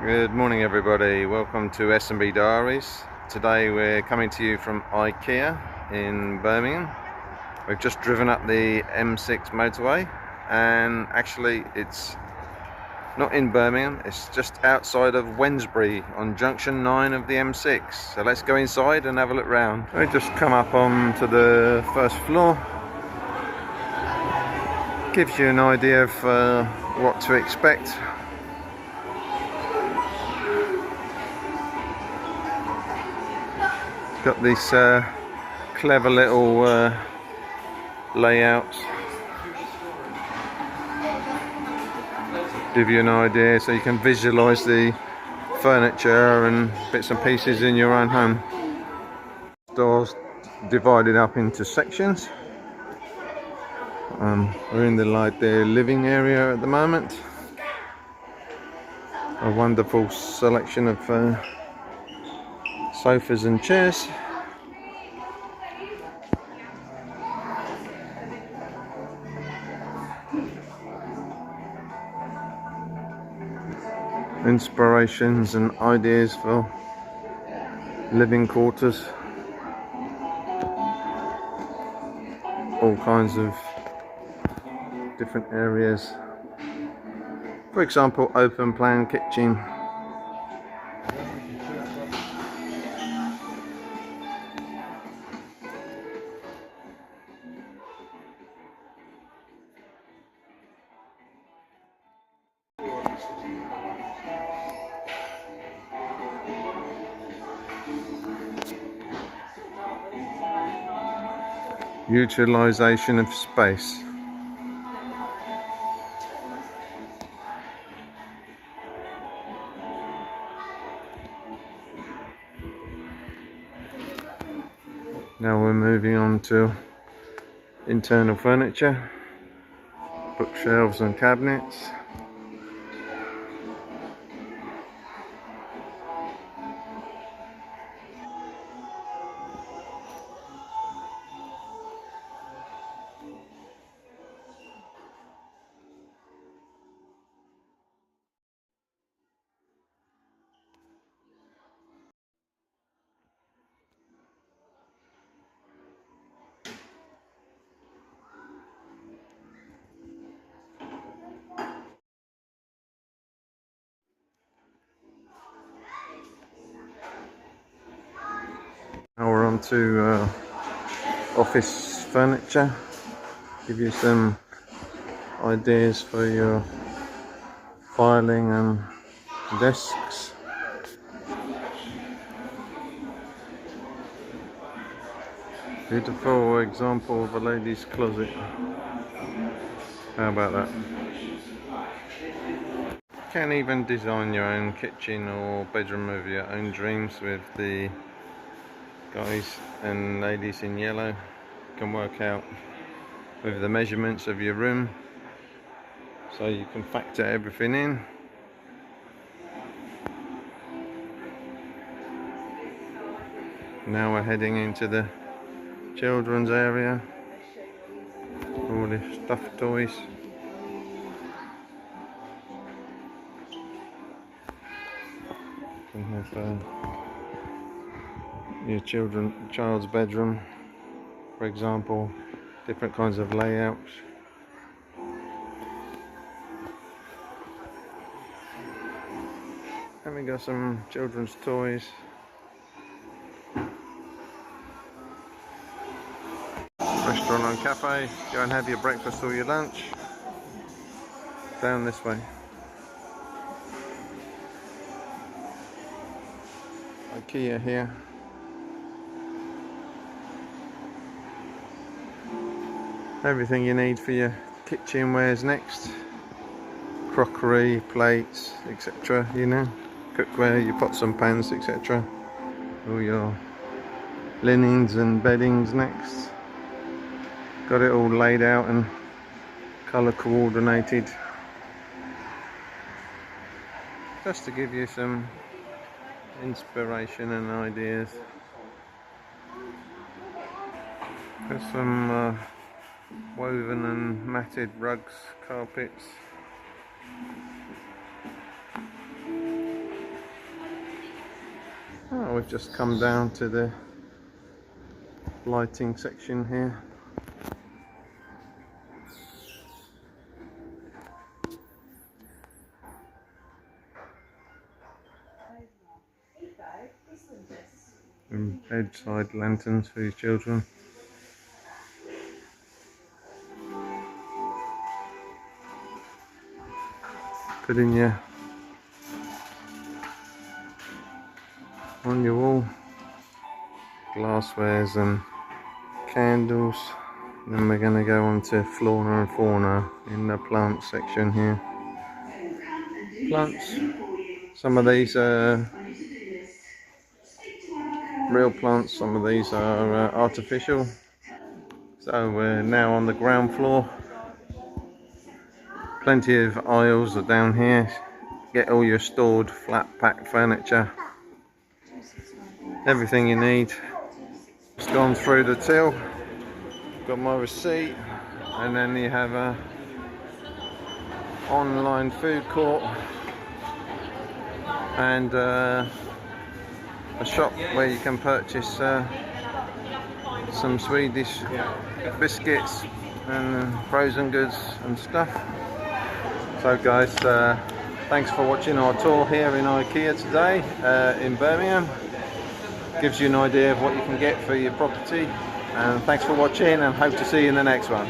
Good morning everybody, welcome to S&B Diaries. Today we're coming to you from IKEA in Birmingham. We've just driven up the M6 motorway and actually it's not in Birmingham, it's just outside of Wednesbury on junction 9 of the M6. So let's go inside and have a look round. We just come up onto the first floor. Gives you an idea of what to expect. Got this clever little layout. Give you an idea so you can visualize the furniture and bits and pieces in your own home. Doors divided up into sections. We're in the living area at the moment. A wonderful selection of sofas and chairs. Inspirations and ideas for living quarters. All kinds of different areas. For example, open plan kitchen. Utilization of space. Now we're moving on to internal furniture, bookshelves and cabinets. Now we're on to office furniture. Give you some ideas for your filing and desks. Beautiful example of a lady's closet. How about that? You can even design your own kitchen or bedroom of your own dreams with the guys and ladies in yellow. You can work out with the measurements of your room so you can factor everything in. Now we're heading into the children's area. All the stuffed toys. You can have your child's bedroom, for example, different kinds of layouts. And we got some children's toys. Restaurant and cafe. Go and have your breakfast or your lunch. Down this way. IKEA here. Everything you need for your kitchenwares next. Crockery, plates, etc. You know, cookware, your pots and pans, etc. All your linens and beddings next. Got it all laid out and colour coordinated. Just to give you some inspiration and ideas. There's some woven and matted rugs, carpets. we've just come down to the lighting section here. And bedside lanterns for your children. Put in your on your wall. Glasswares and candles. Then we're going to go on to flora and fauna in the plant section here. Plants. Some of these are real plants, some of these are artificial. So we're now on the ground floor. Plenty of aisles are down here. Get all your stored flat pack furniture. Everything you need. Just gone through the till. Got my receipt, and then you have a online food court and a shop where you can purchase some Swedish biscuits and frozen goods and stuff. So guys, thanks for watching our tour here in IKEA today in Birmingham. Gives you an idea of what you can get for your property. And thanks for watching, and hope to see you in the next one.